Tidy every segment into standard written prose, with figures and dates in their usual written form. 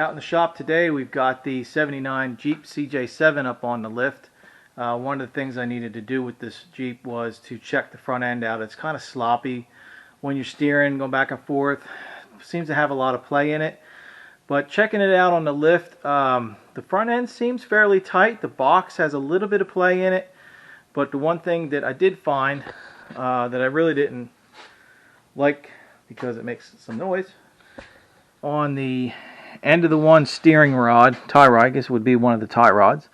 Out in the shop today, we've got the 79 Jeep CJ7 up on the lift. One of the things I needed to do with this Jeep was to check the front end out. It's kind of sloppy when you're steering, going back and forth. Seems to have a lot of play in it. But checking it out on the lift, the front end seems fairly tight. The box has a little bit of play in it. But the one thing that I did find that I really didn't like, because it makes some noise, on the end of the one steering rod, tie rod, I guess it would be one of the tie rods,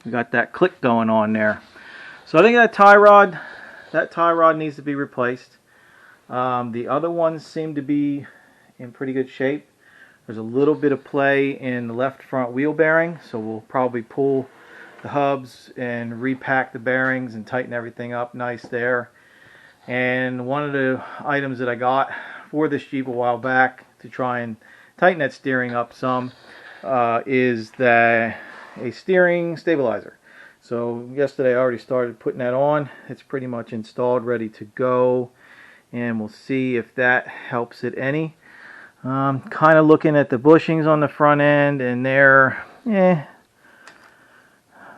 we got that click going on there. So I think that tie rod needs to be replaced. The other ones seem to be in pretty good shape. There's a little bit of play in the left front wheel bearing, so we'll probably pull the hubs and repack the bearings and tighten everything up nice there. And one of the items that I got for this Jeep a while back to try and tighten that steering up some is a steering stabilizer. So yesterday I already started putting that on. It's pretty much installed, ready to go, and we'll see if that helps it any. Kind of looking at the bushings on the front end, and they're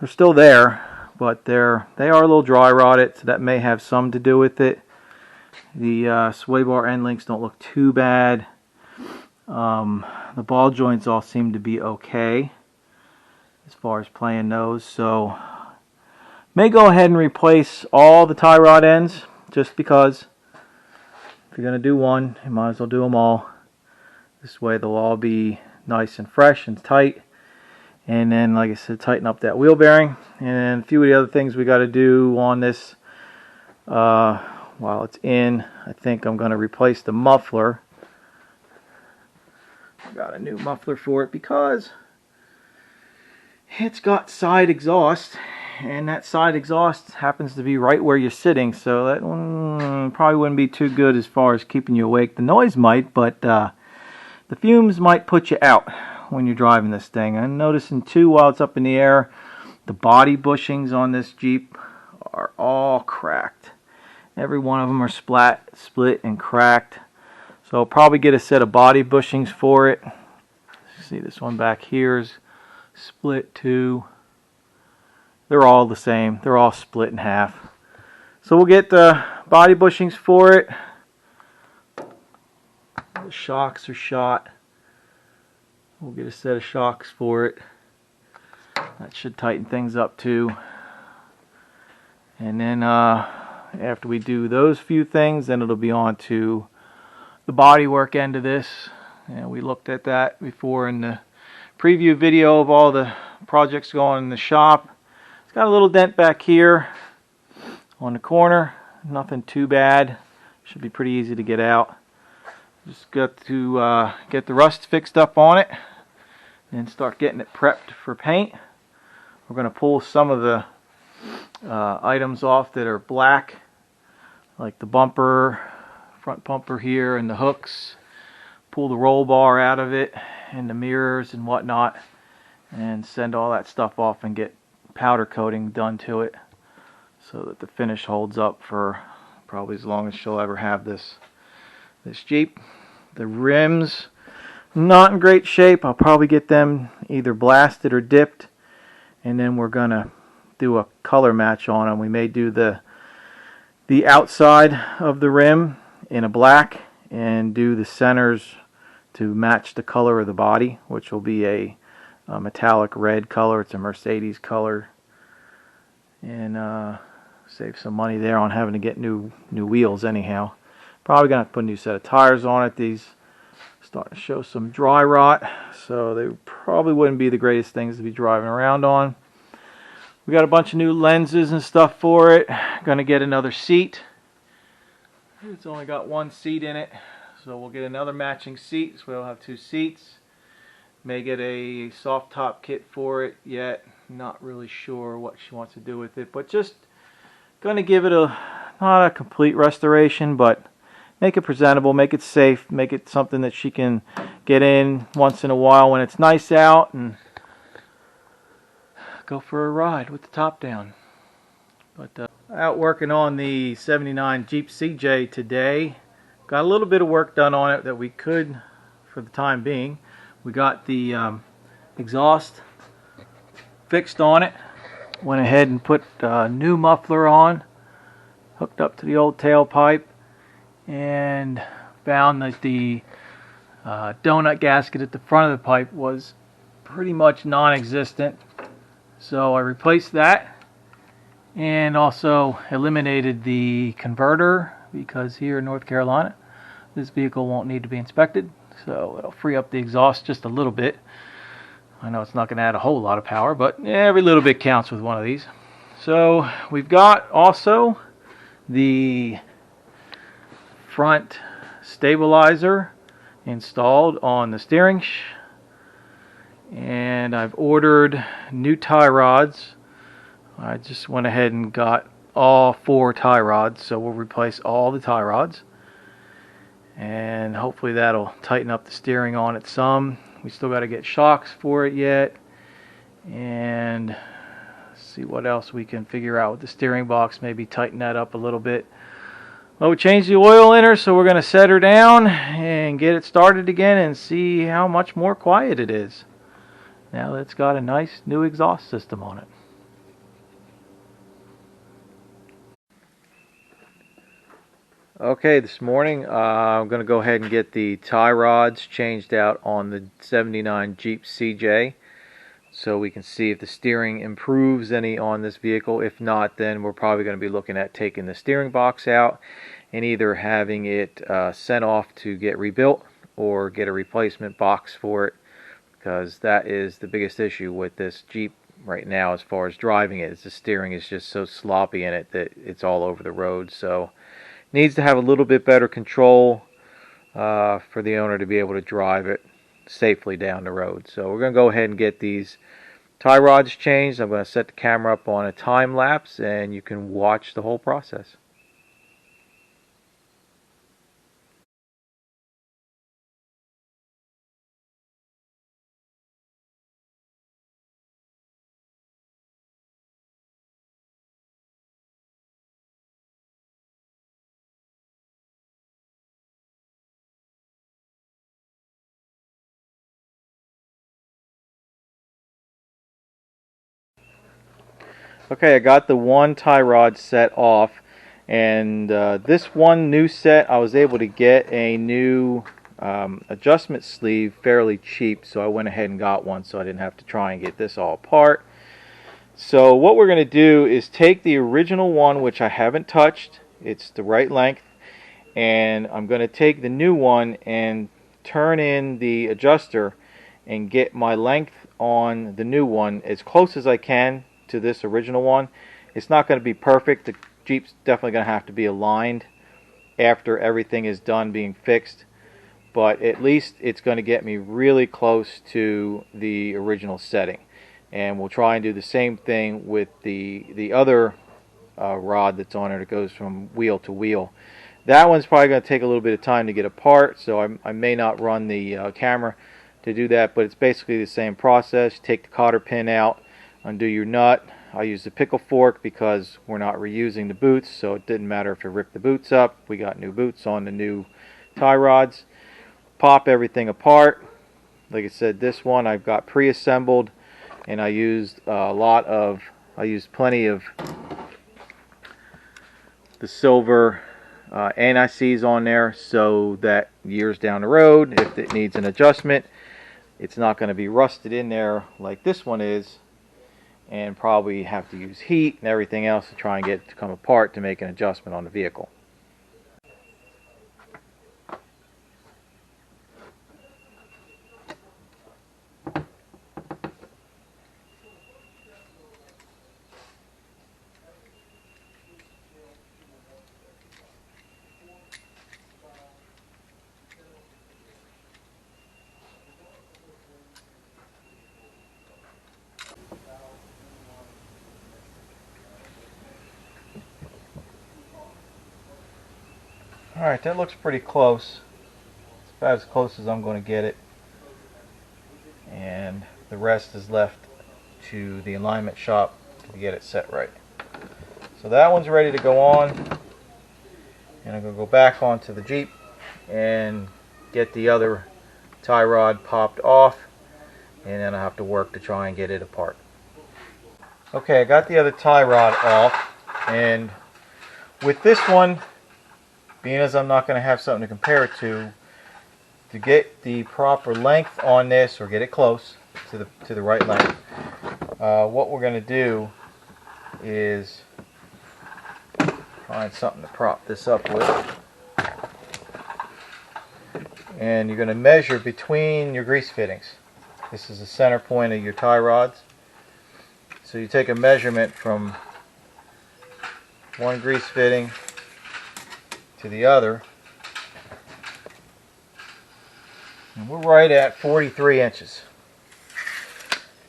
still there, but they are a little dry rotted, so that may have some to do with it. The sway bar end links don't look too bad. The ball joints all seem to be okay as far as playing those, so may go ahead and replace all the tie rod ends, just because if you're going to do one, you might as well do them all. This way they'll all be nice and fresh and tight. And then, like I said, tighten up that wheel bearing. And a few of the other things we got to do on this while it's in. I think I'm going to replace the muffler. I got a new muffler for it because it's got side exhaust. And that side exhaust happens to be right where you're sitting. So that one probably wouldn't be too good as far as keeping you awake. The noise might, but the fumes might put you out when you're driving this thing. I'm noticing too, while it's up in the air, the body bushings on this Jeep are all cracked. Every one of them are split and cracked. So I'll probably get a set of body bushings for it. See, this one back here is split too. They're all the same. They're all split in half. So we'll get the body bushings for it. The shocks are shot. We'll get a set of shocks for it. That should tighten things up too. And then after we do those few things, then it'll be on to the bodywork end of this. And we looked at that before in the preview video of all the projects going in the shop. It's got a little dent back here on the corner. Nothing too bad. Should be pretty easy to get out. Just got to get the rust fixed up on it and start getting it prepped for paint. We're going to pull some of the items off that are black, like the bumper, front bumper here, and the hooks. Pull the roll bar out of it and the mirrors and whatnot, and send all that stuff off and get powder coating done to it so that the finish holds up for probably as long as she'll ever have this Jeep. The rims, not in great shape. I'll probably get them either blasted or dipped, and then we're gonna do a color match on them. We may do the outside of the rim in a black and do the centers to match the color of the body, which will be a metallic red color. It's a Mercedes color, and save some money there on having to get new wheels anyhow. Probably gonna have to put a new set of tires on it. These starting to show some dry rot, so they probably wouldn't be the greatest things to be driving around on. We got a bunch of new lenses and stuff for it. Gonna get another seat. It's only got one seat in it, so we'll get another matching seat, so we'll have two seats. May get a soft top kit for it yet. Not really sure what she wants to do with it, but just gonna give it not a complete restoration, but make it presentable, make it safe, make it something that she can get in once in a while when it's nice out and go for a ride with the top down. But out working on the 79 Jeep CJ today. got a little bit of work done on it that we could for the time being. We got the exhaust fixed on it. Went ahead and put a new muffler on, hooked up to the old tailpipe, and found that the donut gasket at the front of the pipe was pretty much non-existent. So I replaced that and also eliminated the converter, because here in North Carolina this vehicle won't need to be inspected, so it'll free up the exhaust just a little bit. I know it's not going to add a whole lot of power, but every little bit counts with one of these. So we've got also the front stabilizer installed on the steering, and I've ordered new tie rods. I just went ahead and got all 4 tie rods, so we'll replace all the tie rods, and hopefully that'll tighten up the steering on it some. We still got to get shocks for it yet, and see what else we can figure out with the steering box, maybe tighten that up a little bit. Well, we changed the oil in her, so we're going to set her down and get it started again and see how much more quiet it is now that it's got a nice new exhaust system on it. Okay, this morning I'm going to go ahead and get the tie rods changed out on the 79 Jeep CJ, so we can see if the steering improves any on this vehicle. If not, then we're probably going to be looking at taking the steering box out and either having it sent off to get rebuilt or get a replacement box for it, because that is the biggest issue with this Jeep right now as far as driving it. Is the steering is just so sloppy in it that it's all over the road. So needs to have a little bit better control for the owner to be able to drive it safely down the road. So we're going to go ahead and get these tie rods changed. I'm going to set the camera up on a time lapse and you can watch the whole process. Okay, I got the one tie rod set off, and this one new set I was able to get a new adjustment sleeve fairly cheap, so I went ahead and got one so I didn't have to try and get this all apart. So what we're going to do is take the original one, which I haven't touched, it's the right length, and I'm going to take the new one and turn in the adjuster and get my length on the new one as close as I can to this original one. It's not going to be perfect. The Jeep's definitely going to have to be aligned after everything is done being fixed, but at least it's going to get me really close to the original setting. And we'll try and do the same thing with the other rod that's on it. It goes from wheel to wheel. That one's probably going to take a little bit of time to get apart, so I may not run the camera to do that, but it's basically the same process. Take the cotter pin out, undo your nut. I use the pickle fork because we're not reusing the boots, so it didn't matter if it ripped the boots up. We got new boots on the new tie rods. Pop everything apart. Like I said, this one I've got pre-assembled, and I used plenty of the silver anti-seize on there, so that years down the road, if it needs an adjustment, it's not going to be rusted in there like this one is, and probably have to use heat and everything else to try and get it to come apart to make an adjustment on the vehicle. Alright, that looks pretty close. It's about as close as I'm going to get it. And the rest is left to the alignment shop to get it set right. So that one's ready to go on. And I'm going to go back onto the Jeep and get the other tie rod popped off, and then I have to work to try and get it apart. Okay, I got the other tie rod off, and with this one, being as I'm not going to have something to compare it to get the proper length on this, or get it close to the right length, what we're going to do is find something to prop this up with. And you're going to measure between your grease fittings. This is the center point of your tie rods. So you take a measurement from one grease fitting to the other. And we're right at 43 inches.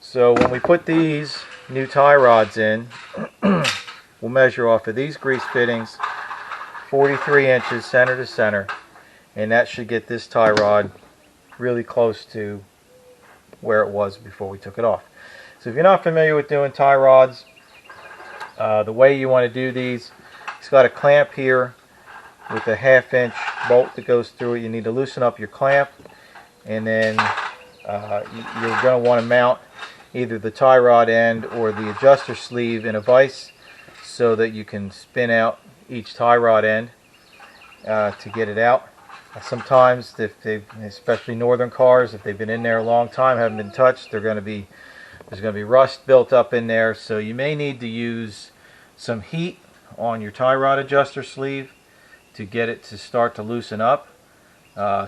So when we put these new tie rods in, we'll measure off of these grease fittings 43 inches center to center, and that should get this tie rod really close to where it was before we took it off. So if you're not familiar with doing tie rods, the way you want to do these, it's got a clamp here with a 1/2 inch bolt that goes through it. You need to loosen up your clamp, and then you're going to want to mount either the tie rod end or the adjuster sleeve in a vise so that you can spin out each tie rod end to get it out. Sometimes, especially northern cars, if they've been in there a long time, haven't been touched, there's going to be rust built up in there. So you may need to use some heat on your tie rod adjuster sleeve to get it to start to loosen up.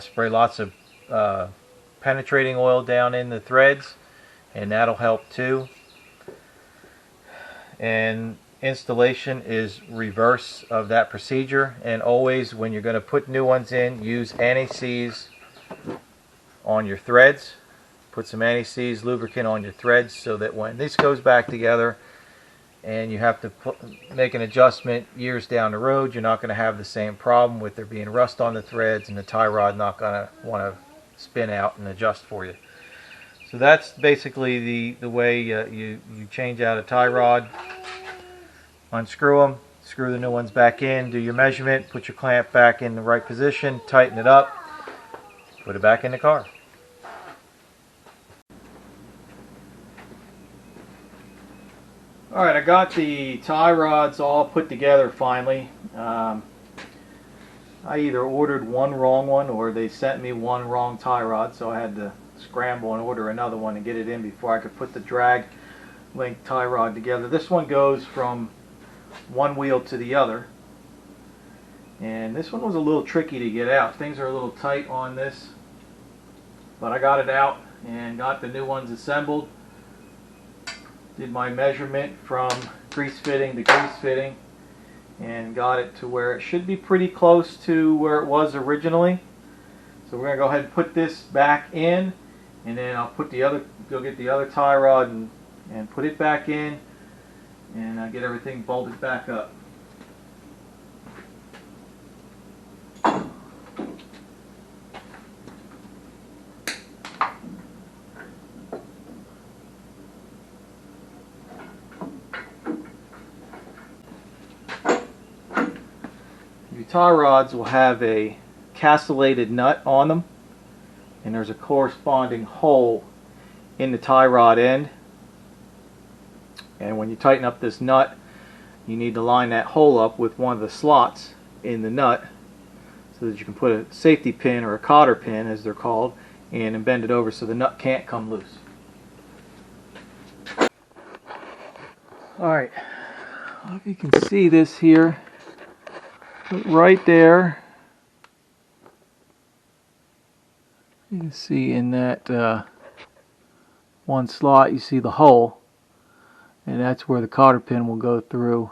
Spray lots of penetrating oil down in the threads, and that'll help too. And installation is reverse of that procedure, and always when you're going to put new ones in, use anti-seize on your threads. Put some anti-seize lubricant on your threads so that when this goes back together and you have to make an adjustment years down the road, you're not going to have the same problem with there being rust on the threads and the tie rod not going to want to spin out and adjust for you. So that's basically the way you change out a tie rod. Unscrew them, screw the new ones back in, do your measurement, put your clamp back in the right position, tighten it up, put it back in the car. Alright, I got the tie rods all put together finally. I either ordered one wrong one or they sent me one wrong tie rod, so I had to scramble and order another one and get it in before I could put the drag link tie rod together. This one goes from one wheel to the other, and this one was a little tricky to get out. Things are a little tight on this, but I got it out and got the new ones assembled. Did my measurement from grease fitting to grease fitting and got it to where it should be pretty close to where it was originally. So we're going to go ahead and put this back in, and then I'll put go get the other tie rod and put it back in, and get everything bolted back up. Your tie rods will have a castellated nut on them, and there's a corresponding hole in the tie rod end. And when you tighten up this nut, you need to line that hole up with one of the slots in the nut so that you can put a safety pin, or a cotter pin as they're called, in and bend it over so the nut can't come loose. Alright, I don't know if you can see this here, but right there, you can see in that one slot, you see the hole. And that's where the cotter pin will go through.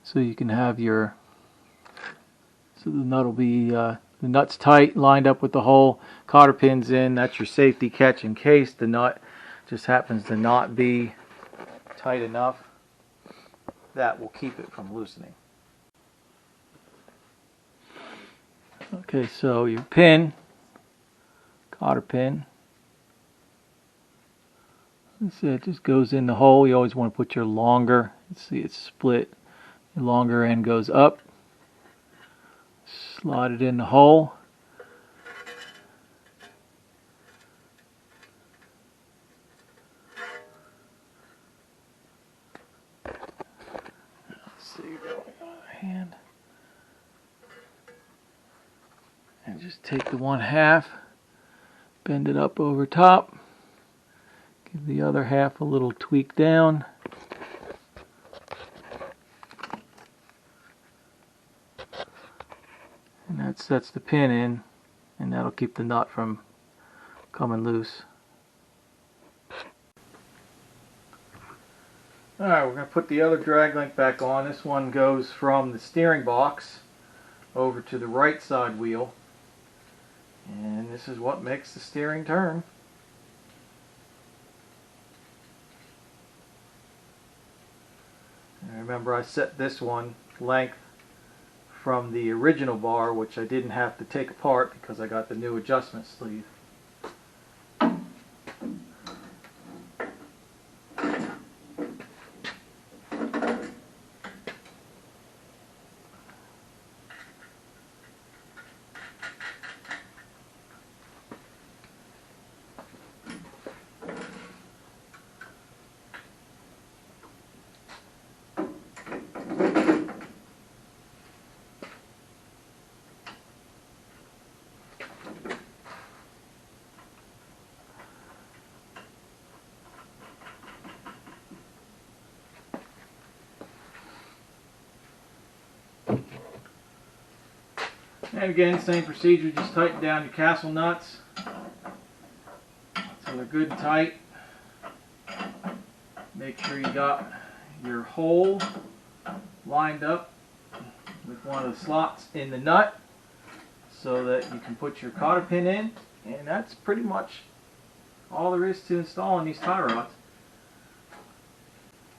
So you can have so the nut will be, the nut's tight, lined up with the hole, cotter pin's in, that's your safety catch in case the nut just happens to not be tight enough. That will keep it from loosening. Okay, so your pin, cotter pin, it just goes in the hole. You always want to put your longer, see it's split, your longer end goes up, slide it in the hole. Let's see, go on the hand. And just take the 1/2, bend it up over top, give the other half a little tweak down. And that sets the pin in, and that'll keep the nut from coming loose. Alright, we're going to put the other drag link back on. This one goes from the steering box over to the right side wheel. And this is what makes the steering turn. And remember, I set this one length from the original bar, which I didn't have to take apart because I got the new adjustment sleeve. And again, same procedure, just tighten down your castle nuts so they're good and tight. Make sure you got your hole lined up with one of the slots in the nut so that you can put your cotter pin in, and that's pretty much all there is to installing these tie rods.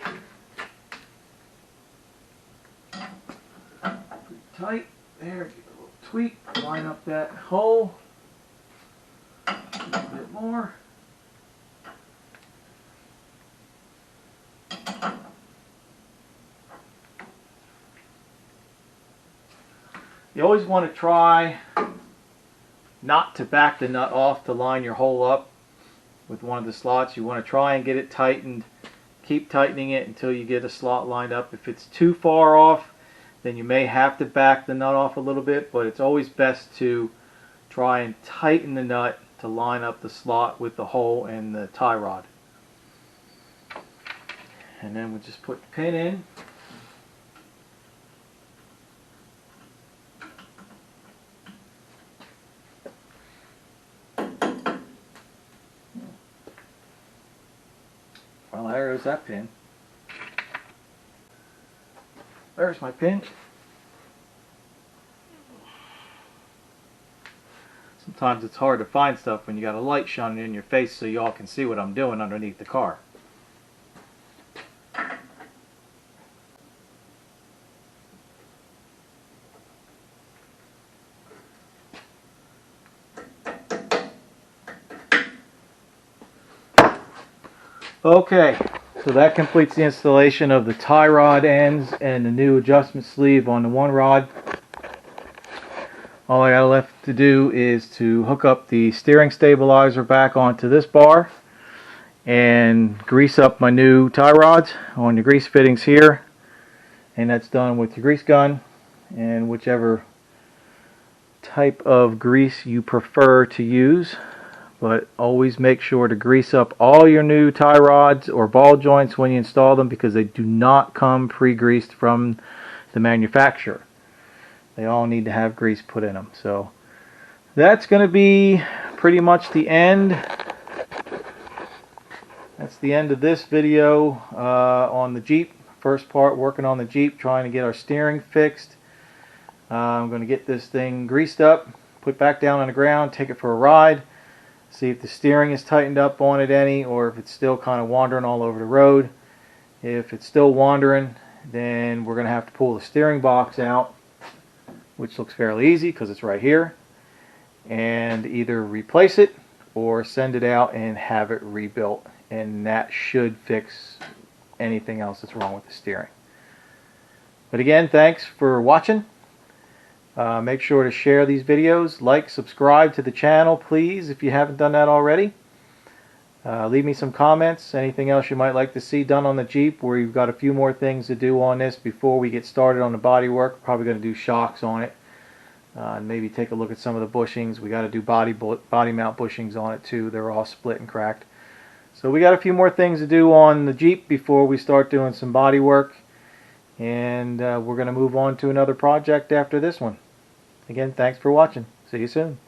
Pretty tight. There, give it a little tweak, line up that hole a little bit more. You always want to try not to back the nut off to line your hole up with one of the slots. You want to try and get it tightened. Keep tightening it until you get a slot lined up. If it's too far off, then you may have to back the nut off a little bit, but it's always best to try and tighten the nut to line up the slot with the hole and the tie rod. And then we'll just put the pin in. Well, there goes that pin. There's my pin. Sometimes it's hard to find stuff when you got a light shining in your face so y'all can see what I'm doing underneath the car. Okay, so that completes the installation of the tie rod ends and the new adjustment sleeve on the one rod. All I got left to do is to hook up the steering stabilizer back onto this bar and grease up my new tie rods on the grease fittings here. And that's done with your grease gun and whichever type of grease you prefer to use. But always make sure to grease up all your new tie rods or ball joints when you install them, because they do not come pre-greased from the manufacturer. They all need to have grease put in them. So that's going to be pretty much the end. That's the end of this video on the Jeep. First part, working on the Jeep, trying to get our steering fixed. I'm going to get this thing greased up, put back down on the ground, take it for a ride. See if the steering is tightened up on it any, or if it's still kind of wandering all over the road. If it's still wandering, then we're going to have to pull the steering box out, which looks fairly easy because it's right here, and either replace it or send it out and have it rebuilt, and that should fix anything else that's wrong with the steering. But again, thanks for watching. Make sure to share these videos, like, subscribe to the channel, please, if you haven't done that already. Leave me some comments, anything else you might like to see done on the Jeep. We've got a few more things to do on this before we get started on the body work. Probably going to do shocks on it, and maybe take a look at some of the bushings. We got to do body mount bushings on it too. They're all split and cracked. So we got a few more things to do on the Jeep before we start doing some body work, and we're going to move on to another project after this one. Again, thanks for watching. See you soon.